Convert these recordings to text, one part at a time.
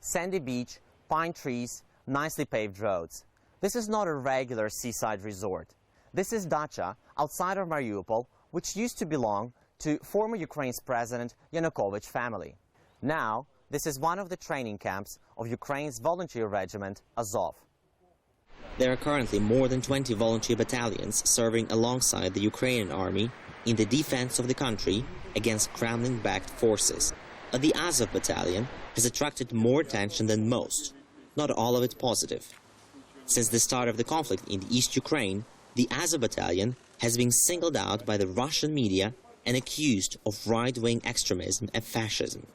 sandy beach, pine trees, nicely paved roads. This is not a regular seaside resort. This is dacha outside of Mariupol, which used to belong to former Ukraine's President Yanukovych family. Now, this is one of the training camps of Ukraine's volunteer regiment, Azov. There are currently more than 20 volunteer battalions serving alongside the Ukrainian army in the defense of the country against Kremlin-backed forces. But the Azov battalion has attracted more attention than most, not all of it positive. Since the start of the conflict in East Ukraine, the Azov battalion has been singled out by the Russian media and accused of right-wing extremism and fascism.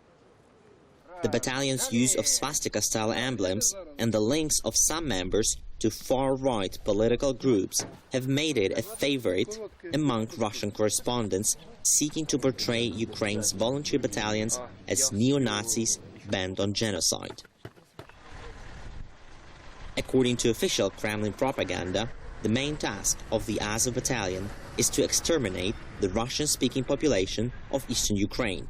The battalion's use of swastika-style emblems and the links of some members to far-right political groups have made it a favorite among Russian correspondents seeking to portray Ukraine's volunteer battalions as neo-Nazis bent on genocide. According to official Kremlin propaganda, the main task of the Azov battalion is to exterminate the Russian-speaking population of eastern Ukraine.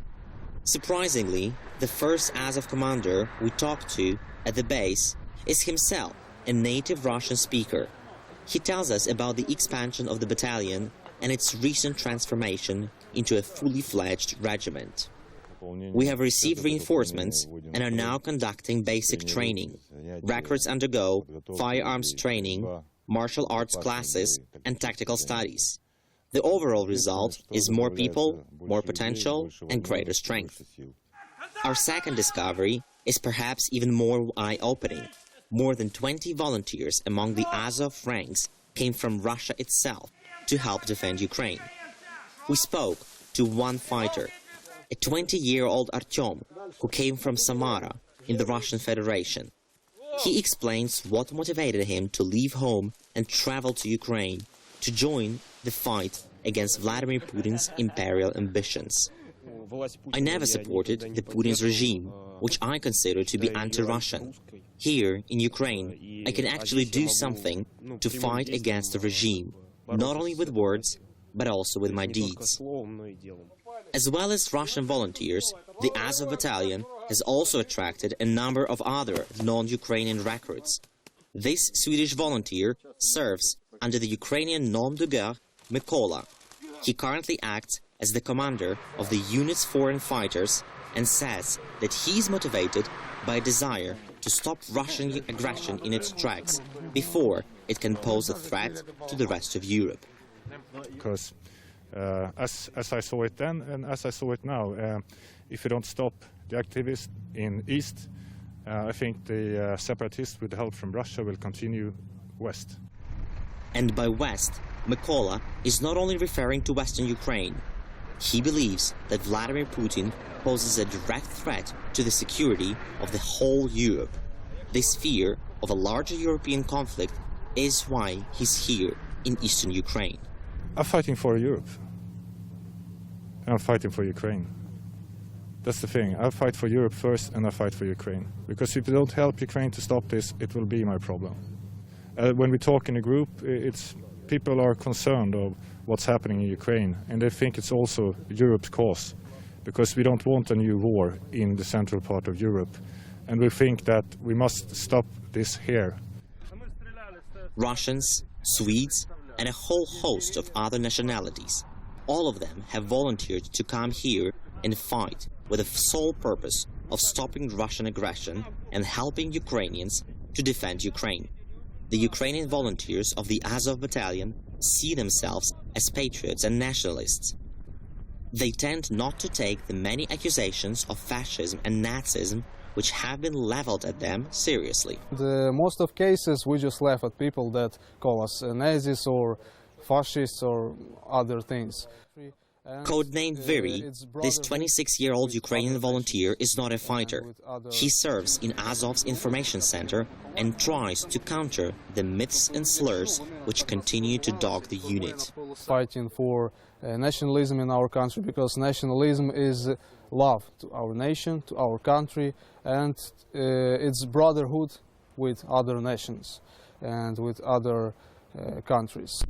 Surprisingly, the first Azov commander we talked to at the base is himself a native Russian speaker. He tells us about the expansion of the battalion and its recent transformation into a fully fledged regiment. We have received reinforcements and are now conducting basic training. Recruits undergo firearms training, martial arts classes, and tactical studies. The overall result is more people, more potential, and greater strength. Our second discovery is perhaps even more eye-opening. More than 20 volunteers among the Azov ranks came from Russia itself to help defend Ukraine. We spoke to one fighter, a 20-year-old Artyom, who came from Samara in the Russian Federation. He explains what motivated him to leave home and travel to Ukraine to join the fight against Vladimir Putin's imperial ambitions. I never supported the Putin's regime, which I consider to be anti-Russian. Here, in Ukraine, I can actually do something to fight against the regime, not only with words, but also with my deeds. As well as Russian volunteers, the Azov battalion has also attracted a number of other non-Ukrainian recruits. This Swedish volunteer serves under the Ukrainian nom de guerre, Mykola. He currently acts as the commander of the unit's foreign fighters and says that he's motivated by a desire to stop Russian aggression in its tracks before it can pose a threat to the rest of Europe. Because as I saw it then and as I saw it now, if you don't stop the activists in East, I think the separatists with help from Russia will continue west. And by west, Mykola is not only referring to Western Ukraine. He believes that Vladimir Putin poses a direct threat to the security of the whole Europe. This fear of a larger European conflict is why he's here in eastern Ukraine. I'm fighting for Europe. I'm fighting for Ukraine. That's the thing. I'll fight for Europe first and I'll fight for Ukraine. Because if you don't help Ukraine to stop this, it will be my problem. When we talk in a group, people are concerned of what's happening in Ukraine, and they think it's also Europe's cause, because we don't want a new war in the central part of Europe, and we think that we must stop this here. Russians, Swedes, and a whole host of other nationalities, all of them have volunteered to come here and fight with the sole purpose of stopping Russian aggression and helping Ukrainians to defend Ukraine. The Ukrainian volunteers of the Azov battalion see themselves as patriots and nationalists. They tend not to take the many accusations of fascism and Nazism which have been leveled at them seriously. Most of cases we just laugh at people that call us Nazis or fascists or other things. Codenamed Viri, this 26-year-old Ukrainian volunteer is not a fighter. He serves in Azov's information center and tries to counter the myths and slurs which continue to dog the unit. Fighting for nationalism in our country, because nationalism is love to our nation, to our country, and it's brotherhood with other nations and with other countries.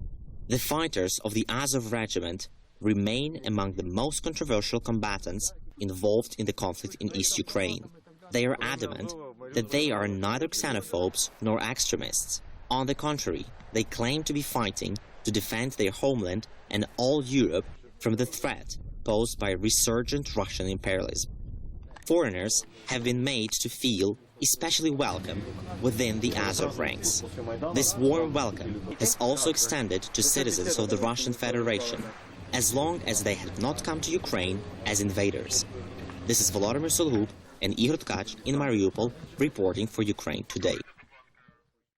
The fighters of the Azov regiment remain among the most controversial combatants involved in the conflict in East Ukraine. They are adamant that they are neither xenophobes nor extremists. On the contrary, they claim to be fighting to defend their homeland and all Europe from the threat posed by resurgent Russian imperialism. Foreigners have been made to feel especially welcome within the Azov ranks. This warm welcome has also extended to citizens of the Russian Federation, as long as they have not come to Ukraine as invaders. This is Volodymyr Solhub and Ihor Tkach in Mariupol reporting for Ukraine Today.